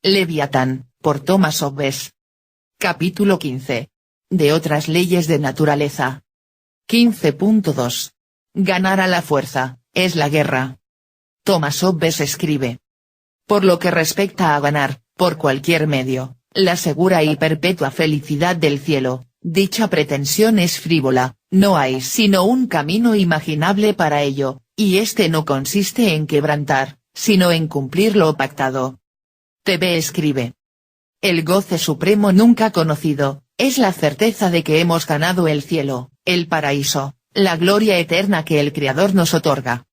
Leviatán, por Thomas Hobbes. Capítulo 15. De otras leyes de naturaleza. 15.2. Ganar a la fuerza, es la guerra. Thomas Hobbes escribe. Por lo que respecta a ganar, por cualquier medio, la segura y perpetua felicidad del cielo, dicha pretensión es frívola, no hay sino un camino imaginable para ello, y este no consiste en quebrantar, sino en cumplir lo pactado. TV escribe. El goce supremo nunca conocido, es la certeza de que hemos ganado el cielo, el paraíso, la gloria eterna que el Creador nos otorga.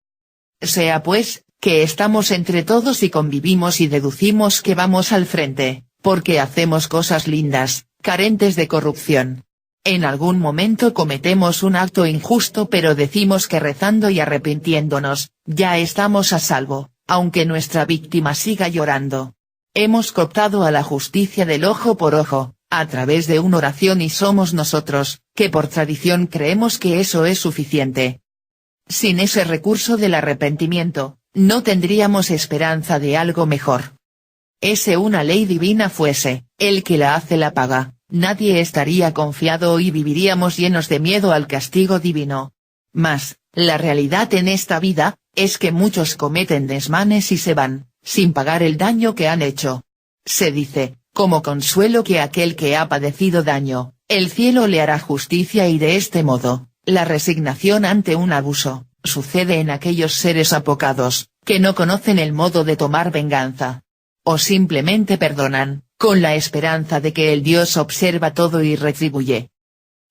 Sea pues, que estamos entre todos y convivimos y deducimos que vamos al frente, porque hacemos cosas lindas, carentes de corrupción. En algún momento cometemos un acto injusto pero decimos que rezando y arrepintiéndonos, ya estamos a salvo, aunque nuestra víctima siga llorando. Hemos cooptado a la justicia del ojo por ojo, a través de una oración y somos nosotros, que por tradición creemos que eso es suficiente. Sin ese recurso del arrepentimiento, no tendríamos esperanza de algo mejor. Ese una ley divina fuese, el que la hace la paga, nadie estaría confiado y viviríamos llenos de miedo al castigo divino. Mas, la realidad en esta vida, es que muchos cometen desmanes y se van, sin pagar el daño que han hecho. Se dice, como consuelo que aquel que ha padecido daño, el cielo le hará justicia y de este modo, la resignación ante un abuso, sucede en aquellos seres apocados, que no conocen el modo de tomar venganza. O simplemente perdonan, con la esperanza de que el Dios observa todo y retribuye.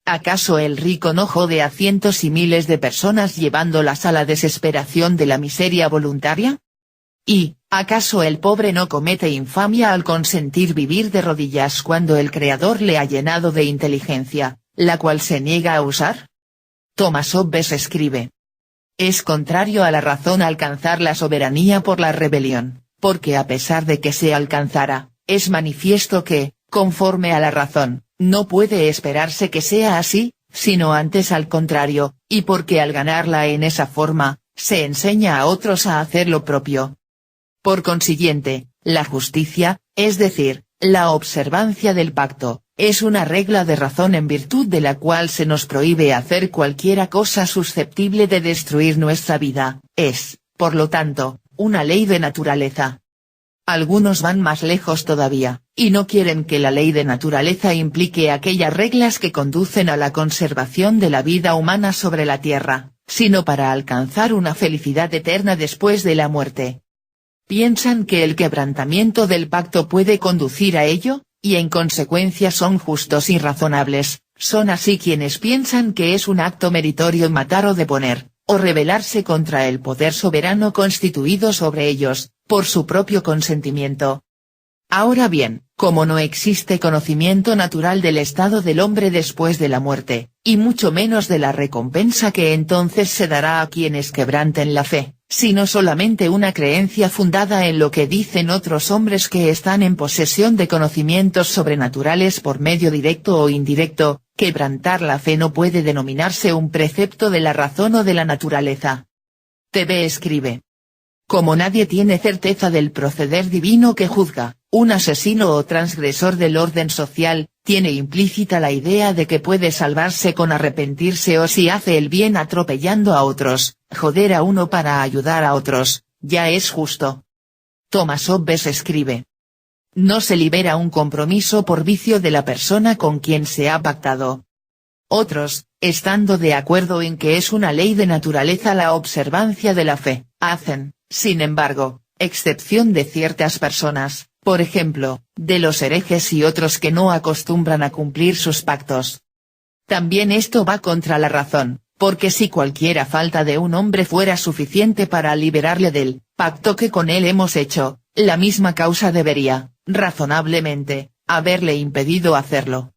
¿Acaso el rico no jode a cientos y miles de personas llevándolas a la desesperación de la miseria voluntaria? ¿Y, acaso el pobre no comete infamia al consentir vivir de rodillas cuando el Creador le ha llenado de inteligencia, la cual se niega a usar? Thomas Hobbes escribe. Es contrario a la razón alcanzar la soberanía por la rebelión, porque a pesar de que se alcanzara, es manifiesto que, conforme a la razón, no puede esperarse que sea así, sino antes al contrario, y porque al ganarla en esa forma, se enseña a otros a hacer lo propio. Por consiguiente, la justicia, es decir, la observancia del pacto, es una regla de razón en virtud de la cual se nos prohíbe hacer cualquiera cosa susceptible de destruir nuestra vida, es, por lo tanto, una ley de naturaleza. Algunos van más lejos todavía, y no quieren que la ley de naturaleza implique aquellas reglas que conducen a la conservación de la vida humana sobre la tierra, sino para alcanzar una felicidad eterna después de la muerte. Piensan que el quebrantamiento del pacto puede conducir a ello, y en consecuencia son justos y razonables, son así quienes piensan que es un acto meritorio matar o deponer, o rebelarse contra el poder soberano constituido sobre ellos, por su propio consentimiento. Ahora bien, como no existe conocimiento natural del estado del hombre después de la muerte, y mucho menos de la recompensa que entonces se dará a quienes quebranten la fe, sino solamente una creencia fundada en lo que dicen otros hombres que están en posesión de conocimientos sobrenaturales por medio directo o indirecto, quebrantar la fe no puede denominarse un precepto de la razón o de la naturaleza. TV escribe. Como nadie tiene certeza del proceder divino que juzga, un asesino o transgresor del orden social, tiene implícita la idea de que puede salvarse con arrepentirse o si hace el bien atropellando a otros, joder a uno para ayudar a otros, ya es justo. Thomas Hobbes escribe. No se libera un compromiso por vicio de la persona con quien se ha pactado. Otros, estando de acuerdo en que es una ley de naturaleza la observancia de la fe, hacen, sin embargo, excepción de ciertas personas, por ejemplo, de los herejes y otros que no acostumbran a cumplir sus pactos. También esto va contra la razón, porque si cualquiera falta de un hombre fuera suficiente para liberarle del pacto que con él hemos hecho, la misma causa debería, razonablemente, haberle impedido hacerlo.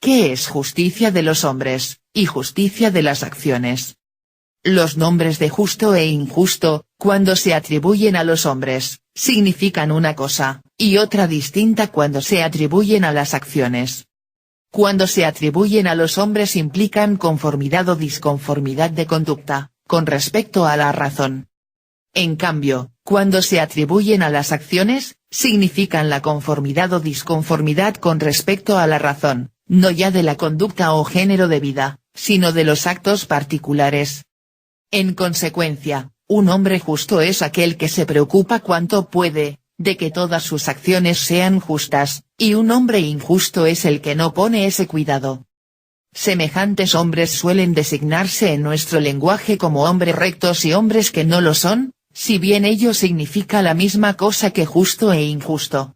¿Qué es justicia de los hombres, y justicia de las acciones? Los nombres de justo e injusto, cuando se atribuyen a los hombres, significan una cosa, y otra distinta cuando se atribuyen a las acciones. Cuando se atribuyen a los hombres implican conformidad o disconformidad de conducta, con respecto a la razón. En cambio, cuando se atribuyen a las acciones, significan la conformidad o disconformidad con respecto a la razón, no ya de la conducta o género de vida, sino de los actos particulares. En consecuencia, un hombre justo es aquel que se preocupa cuanto puede, de que todas sus acciones sean justas, y un hombre injusto es el que no pone ese cuidado. Semejantes hombres suelen designarse en nuestro lenguaje como hombres rectos y hombres que no lo son, si bien ello significa la misma cosa que justo e injusto.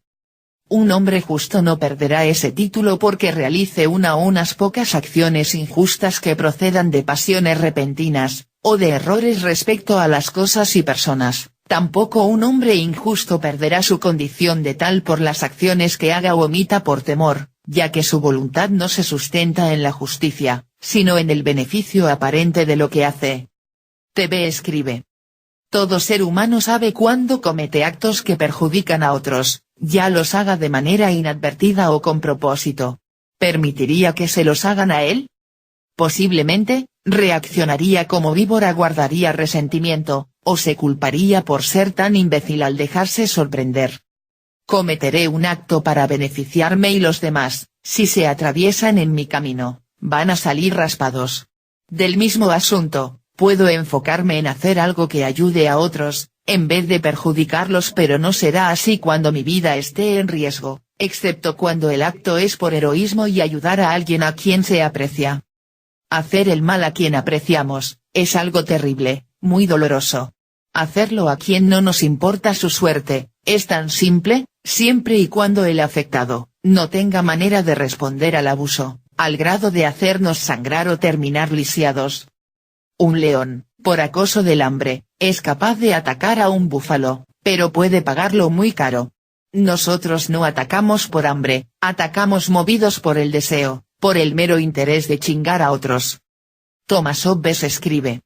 Un hombre justo no perderá ese título porque realice una o unas pocas acciones injustas que procedan de pasiones repentinas, o de errores respecto a las cosas y personas. Tampoco un hombre injusto perderá su condición de tal por las acciones que haga o omita por temor, ya que su voluntad no se sustenta en la justicia, sino en el beneficio aparente de lo que hace. TV escribe. Todo ser humano sabe cuándo comete actos que perjudican a otros, ya los haga de manera inadvertida o con propósito. ¿Permitiría que se los hagan a él? Posiblemente, reaccionaría como víbora, guardaría resentimiento, o se culparía por ser tan imbécil al dejarse sorprender. Cometeré un acto para beneficiarme y los demás, si se atraviesan en mi camino, van a salir raspados. Del mismo asunto, puedo enfocarme en hacer algo que ayude a otros, en vez de perjudicarlos, pero no será así cuando mi vida esté en riesgo, excepto cuando el acto es por heroísmo y ayudar a alguien a quien se aprecia. Hacer el mal a quien apreciamos, es algo terrible, muy doloroso. Hacerlo a quien no nos importa su suerte, es tan simple, siempre y cuando el afectado no tenga manera de responder al abuso, al grado de hacernos sangrar o terminar lisiados. Un león, por acoso del hambre, es capaz de atacar a un búfalo, pero puede pagarlo muy caro. Nosotros no atacamos por hambre, atacamos movidos por el deseo, por el mero interés de chingar a otros. Thomas Hobbes escribe.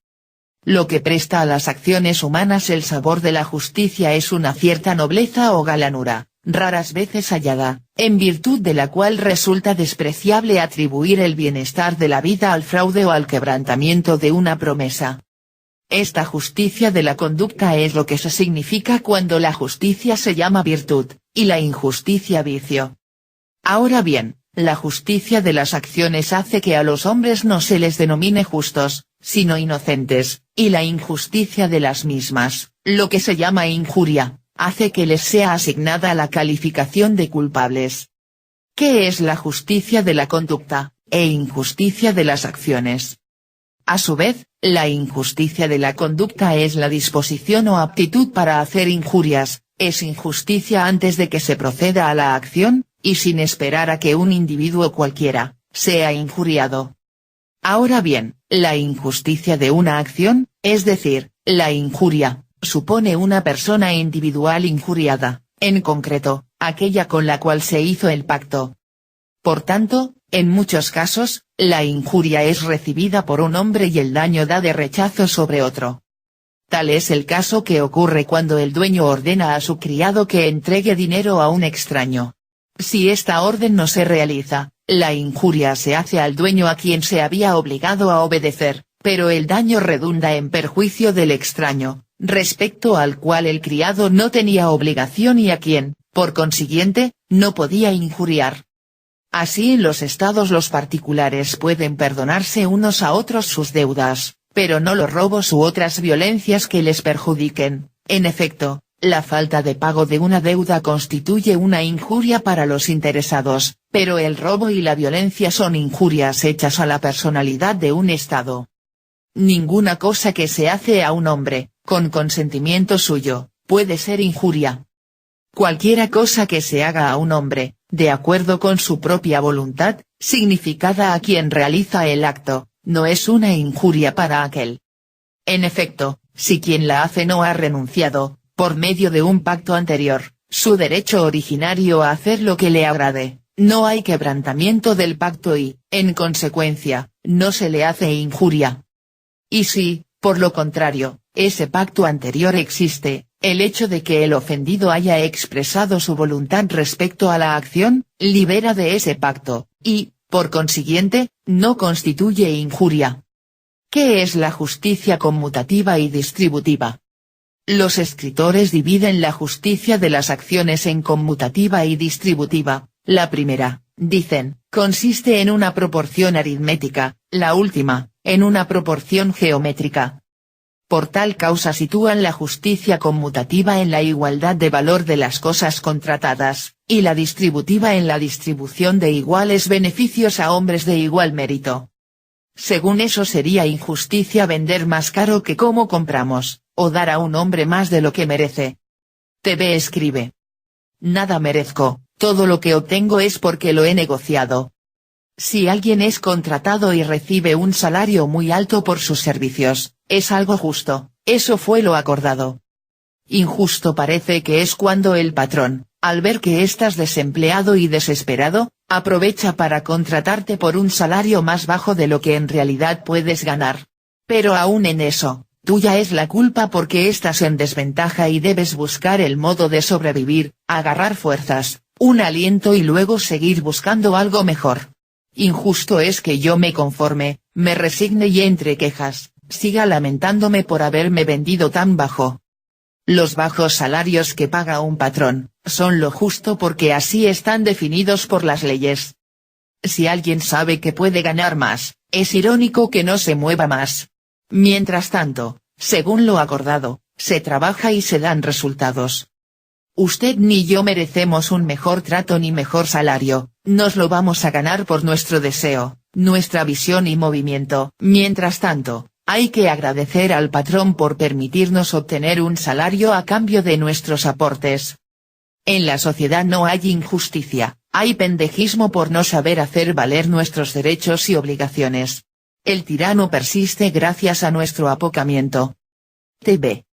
Lo que presta a las acciones humanas el sabor de la justicia es una cierta nobleza o galanura, raras veces hallada, en virtud de la cual resulta despreciable atribuir el bienestar de la vida al fraude o al quebrantamiento de una promesa. Esta justicia de la conducta es lo que se significa cuando la justicia se llama virtud, y la injusticia vicio. Ahora bien, la justicia de las acciones hace que a los hombres no se les denomine justos, sino inocentes, y la injusticia de las mismas, lo que se llama injuria, hace que les sea asignada la calificación de culpables. ¿Qué es la justicia de la conducta, e injusticia de las acciones? A su vez, la injusticia de la conducta es la disposición o aptitud para hacer injurias, es injusticia antes de que se proceda a la acción, y sin esperar a que un individuo cualquiera sea injuriado. Ahora bien, la injusticia de una acción, es decir, la injuria, supone una persona individual injuriada, en concreto, aquella con la cual se hizo el pacto. Por tanto, en muchos casos, la injuria es recibida por un hombre y el daño da de rechazo sobre otro. Tal es el caso que ocurre cuando el dueño ordena a su criado que entregue dinero a un extraño. Si esta orden no se realiza, la injuria se hace al dueño a quien se había obligado a obedecer, pero el daño redunda en perjuicio del extraño, respecto al cual el criado no tenía obligación y a quien, por consiguiente, no podía injuriar. Así en los estados los particulares pueden perdonarse unos a otros sus deudas, pero no los robos u otras violencias que les perjudiquen. En efecto, la falta de pago de una deuda constituye una injuria para los interesados, pero el robo y la violencia son injurias hechas a la personalidad de un estado. Ninguna cosa que se hace a un hombre, con consentimiento suyo, puede ser injuria. Cualquiera cosa que se haga a un hombre, de acuerdo con su propia voluntad, significada a quien realiza el acto, no es una injuria para aquel. En efecto, si quien la hace no ha renunciado, por medio de un pacto anterior, su derecho originario a hacer lo que le agrade, no hay quebrantamiento del pacto y, en consecuencia, no se le hace injuria. Y si, por lo contrario, ese pacto anterior existe, el hecho de que el ofendido haya expresado su voluntad respecto a la acción, libera de ese pacto, y, por consiguiente, no constituye injuria. ¿Qué es la justicia conmutativa y distributiva? Los escritores dividen la justicia de las acciones en conmutativa y distributiva. La primera, dicen, consiste en una proporción aritmética, la última, en una proporción geométrica. Por tal causa sitúan la justicia conmutativa en la igualdad de valor de las cosas contratadas, y la distributiva en la distribución de iguales beneficios a hombres de igual mérito. Según eso sería injusticia vender más caro que como compramos, o dar a un hombre más de lo que merece. TV escribe. Nada merezco, todo lo que obtengo es porque lo he negociado. Si alguien es contratado y recibe un salario muy alto por sus servicios, es algo justo, eso fue lo acordado. Injusto parece que es cuando el patrón, al ver que estás desempleado y desesperado, aprovecha para contratarte por un salario más bajo de lo que en realidad puedes ganar. Pero aún en eso, tuya es la culpa porque estás en desventaja y debes buscar el modo de sobrevivir, agarrar fuerzas, un aliento y luego seguir buscando algo mejor. Injusto es que yo me conforme, me resigne y entre quejas, siga lamentándome por haberme vendido tan bajo. Los bajos salarios que paga un patrón, son lo justo porque así están definidos por las leyes. Si alguien sabe que puede ganar más, es irónico que no se mueva más. Mientras tanto, según lo acordado, se trabaja y se dan resultados. Usted ni yo merecemos un mejor trato ni mejor salario, nos lo vamos a ganar por nuestro deseo, nuestra visión y movimiento. Mientras tanto, hay que agradecer al patrón por permitirnos obtener un salario a cambio de nuestros aportes. En la sociedad no hay injusticia, hay pendejismo por no saber hacer valer nuestros derechos y obligaciones. El tirano persiste gracias a nuestro apocamiento. TV.